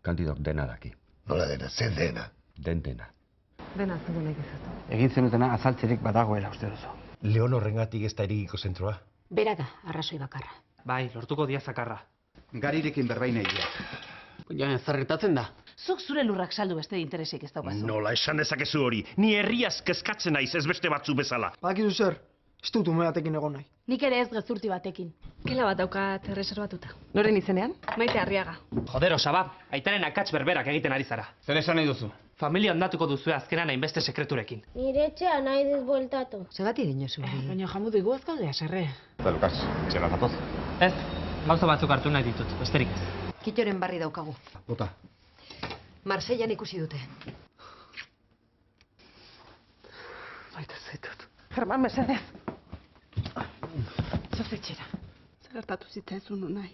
Kandidok dena daki. Nola dena, zer dena? Dena. Dena azaldu nahi gezatu. Egin zenutena azaltzerik badagoela uste duzu. Leon horrengatik ez da erigiko zentroa. Bera da, arrazoi bakarra. Bai, lortuko dia zakarra. Garirekin berbain egia. Ja, zerretatzen da. Zuk zure lurrak saldu beste interesik ez daukazu. Nola esan dezakezu hori? Ni herriaz kezkatzen naiz ez beste batzu bezala. Badakizu zer, ez dut ume batekin egon nahi. Nik ere ez gezurti batekin. Kela bat daukat erreserbatuta. Noren izenean? Maite Arriaga. Joder, Osaba, aitaren akats berberak egiten ari zara. Zer esan nahi duzu? Familia ondatuko duzue azkenan hainbeste sekreturekin. Nire etxea nahi desbueltatu. Zebati dinozu. Baina jamu digu azkaldea, serre. Eta Lukas, etxera zatoz. Ez, gauza batzuk hartu nahi ditut, besterik ez. Kitoren barri daukagu. Bota. Marseillan ikusi dute. Maite zaitut. German, mesedez. Zoz etxera. Zer gertatu zitzaizun unai.